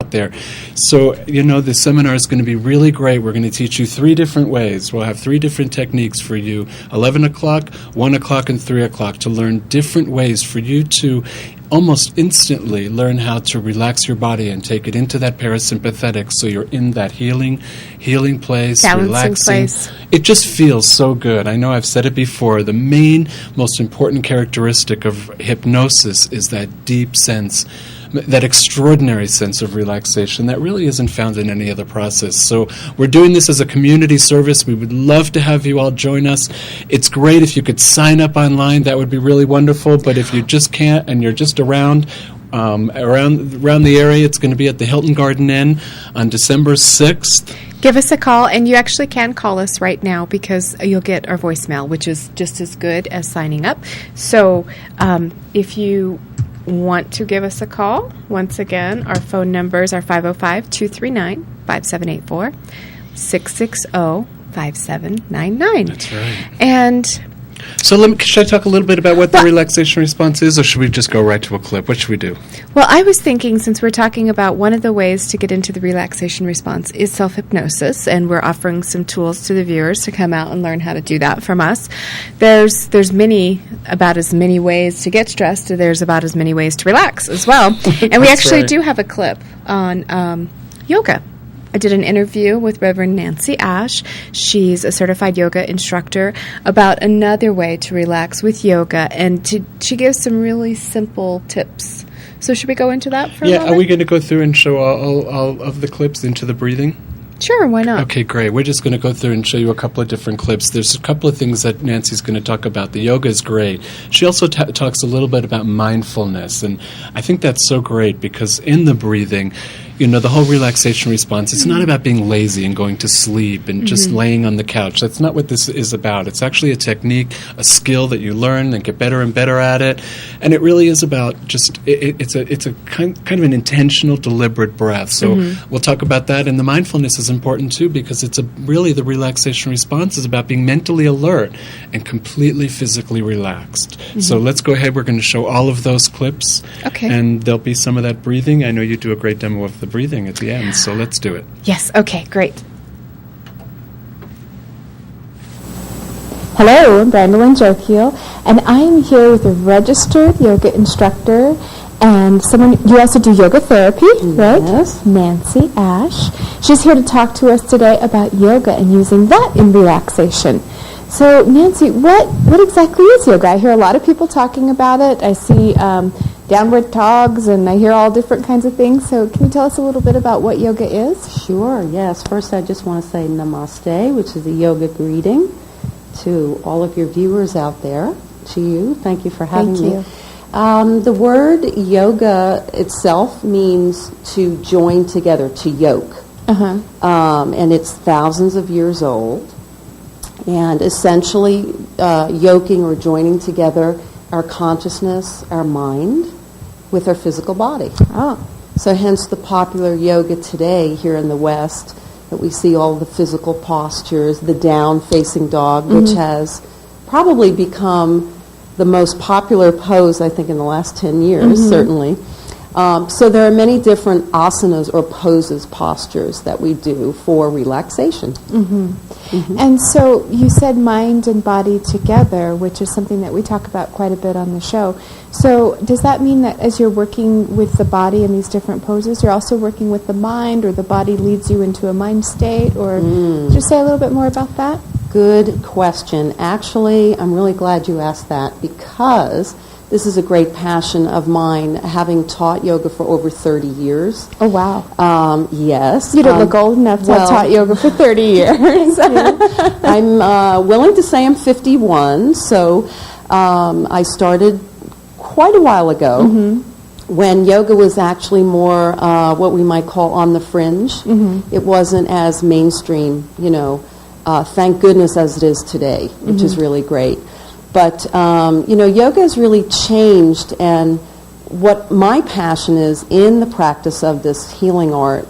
out there. So, the seminar is going to be really great. We're going to teach you 3 different ways. We'll have 3 different techniques for you, 11 o'clock, 1 o'clock, and 3 o'clock, to learn different ways for you to almost instantly learn how to relax your body and take it into that parasympathetic, so you're in that healing place, balancing relaxing place. It just feels so good. I know I've said it before. The main, most important characteristic of hypnosis is that deep sense, that extraordinary sense of relaxation that really isn't found in any other process. So we're doing this as a community service. We would love to have you all join us. It's great if you could sign up online. That would be really wonderful. But if you just can't and you're just around the area, it's going to be at the Hilton Garden Inn on December 6th. Give us a call, and you actually can call us right now because you'll get our voicemail, which is just as good as signing up. So if you want to give us a call, once again, our phone numbers are 505-239-5784, 660-5799. That's right. And so should I talk a little bit about what the relaxation response is, or should we just go right to a clip? What should we do? Well, I was thinking, since we're talking about one of the ways to get into the relaxation response is self-hypnosis, and we're offering some tools to the viewers to come out and learn how to do that from us. There's about as many ways to get stressed, there's about as many ways to relax as well. And we actually do have a clip on yoga. I did an interview with Reverend Nancy Ash. She's a certified yoga instructor, about another way to relax with yoga, and she gives some really simple tips. So should we go into that for a moment? Yeah, are we going to go through and show all of the clips into the breathing? Sure, why not? Okay, great. We're just going to go through and show you a couple of different clips. There's a couple of things that Nancy's going to talk about. The yoga is great. She also talks a little bit about mindfulness, and I think that's so great because in the breathing, the whole relaxation response, it's not about being lazy and going to sleep and just laying on the couch. That's not what this is about. It's actually a technique, a skill that you learn and get better and better at it. And it really is about just, it's a kind of an intentional, deliberate breath. So we'll talk about that. And the mindfulness is important too, because really the relaxation response is about being mentally alert and completely physically relaxed. So let's go ahead. We're going to show all of those clips. Okay. And there'll be some of that breathing. I know you do a great demo of the breathing at the end, so let's do it. Yes, okay, great. Hello, I'm Brandolyn Jokiel, and I am here with a registered yoga instructor and someone, you also do yoga therapy, right? Yes. Nancy Ash. She's here to talk to us today about yoga and using that in relaxation. So, Nancy, what exactly is yoga? I hear a lot of people talking about it. I see downward dogs, and I hear all different kinds of things. So can you tell us a little bit about what yoga is? Sure, yes. First, I just want to say namaste, which is a yoga greeting to all of your viewers out there. To you, thank you for having me. The word yoga itself means to join together, to yoke. And it's thousands of years old. And essentially, yoking or joining together our consciousness, our mind, with our physical body. So hence the popular yoga today here in the West, that we see all the physical postures, the down-facing dog, which has probably become the most popular pose, I think, in the last 10 years, certainly. So there are many different asanas or poses, postures that we do for relaxation. And so you said mind and body together, which is something that we talk about quite a bit on the show. So does that mean that as you're working with the body in these different poses, you're also working with the mind, or the body leads you into a mind state? Or could you say a little bit more about that? Good question. Actually, I'm really glad you asked that, because this is a great passion of mine, having taught yoga for over 30 years. Oh, wow. Yes. You don't look old enough to have taught yoga for 30 years. I'm willing to say I'm 51, so I started quite a while ago when yoga was actually more what we might call on the fringe. It wasn't as mainstream, thank goodness, as it is today, which is really great. But, yoga has really changed, and what my passion is in the practice of this healing art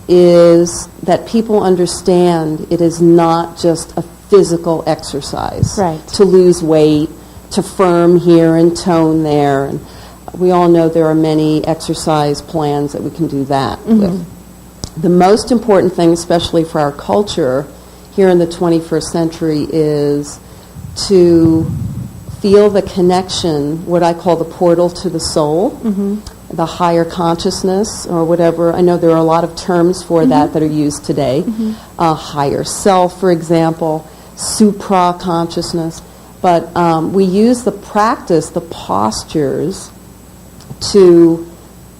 is that people understand it is not just a physical exercise. Right. To lose weight, to firm here and tone there. And we all know there are many exercise plans that we can do that with. The most important thing, especially for our culture here in the 21st century, is to feel the connection, what I call the portal to the soul, the higher consciousness, or whatever. I know there are a lot of terms for that are used today. Higher self, for example, supra-consciousness. But we use the practice, the postures, to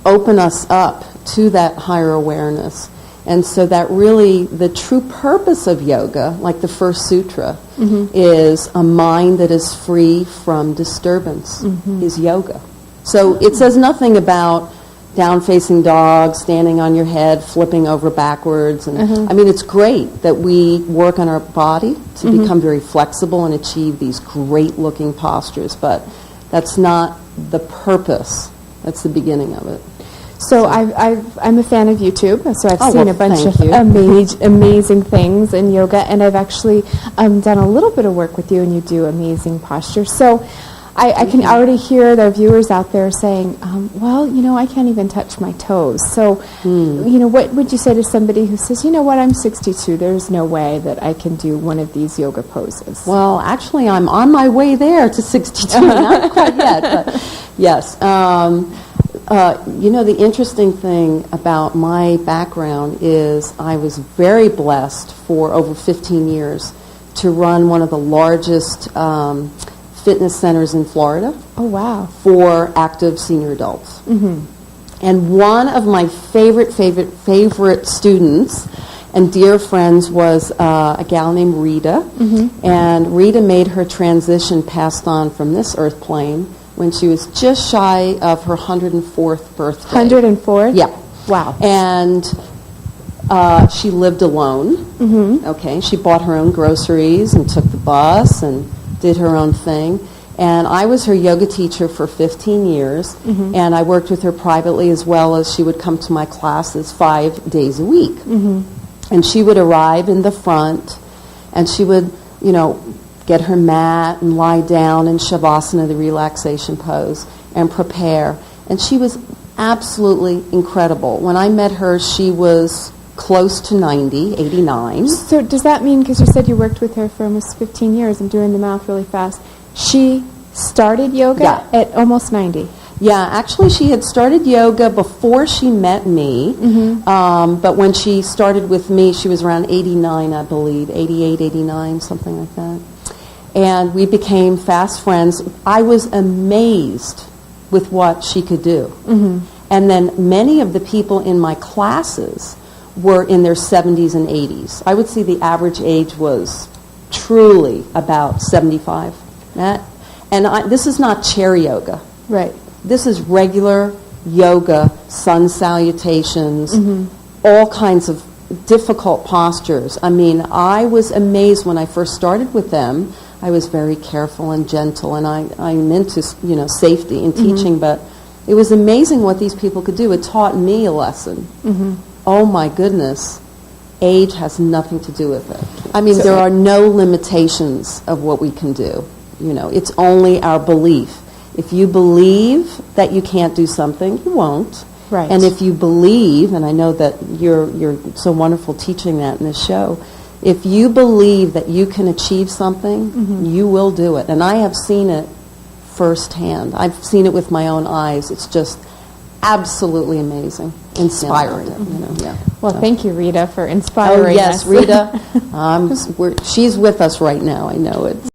open us up to that higher awareness. And so that really, the true purpose of yoga, like the first sutra, is a mind that is free from disturbance, is yoga. So it says nothing about down-facing dog, standing on your head, flipping over backwards. And I mean, it's great that we work on our body to become very flexible and achieve these great-looking postures, but that's not the purpose. That's the beginning of it. So I'm a fan of YouTube, so I've seen well, a bunch thank of you. amazing things in yoga, and I've actually done a little bit of work with you, and you do amazing postures. So I can already hear the viewers out there saying, well, you know, I can't even touch my toes. So, you know, what would you say to somebody who says, you know what, I'm 62, there's no way that I can do one of these yoga poses? Well, actually, I'm on my way there to 62. Not quite yet, but yes. You know, the interesting thing about my background is I was very blessed for over 15 years to run one of the largest fitness centers in Florida. Oh, wow. For active senior adults. And one of my favorite students and dear friends was a gal named Rita. And Rita made her transition, passed on from this earth plane, when she was just shy of her 104th birthday. 104th? Yeah. Wow. And she lived alone. Okay. She bought her own groceries and took the bus and did her own thing. And I was her yoga teacher for 15 years. And I worked with her privately as well as she would come to my classes 5 days a week. And she would arrive in the front and she would, you know, get her mat and lie down in Shavasana, the relaxation pose, and prepare. And she was absolutely incredible. When I met her, she was close to 90, 89. So does that mean, because you said you worked with her for almost 15 years, I'm doing the math really fast, she started yoga at almost 90? Yeah, actually she had started yoga before she met me, but when she started with me, she was around 89, I believe, 88, 89, something like that. And we became fast friends. I was amazed with what she could do. And then many of the people in my classes were in their 70s and 80s. I would say the average age was truly about 75. And this is not chair yoga. Right. This is regular yoga, sun salutations, all kinds of difficult postures. I mean, I was amazed when I first started with them. I was very careful and gentle, and I'm into, you know, safety in teaching, but it was amazing what these people could do. It taught me a lesson. Oh my goodness, age has nothing to do with it. I mean, there are no limitations of what we can do. You know, it's only our belief. If you believe that you can't do something, you won't. Right. And if you believe, and I know that you're so wonderful teaching that in this show, if you believe that you can achieve something, you will do it. And I have seen it firsthand. I've seen it with my own eyes. It's just absolutely amazing, inspiring. You know, Well, thank you, Rita, for inspiring us. Oh, yes, Rita. She's with us right now. I know it.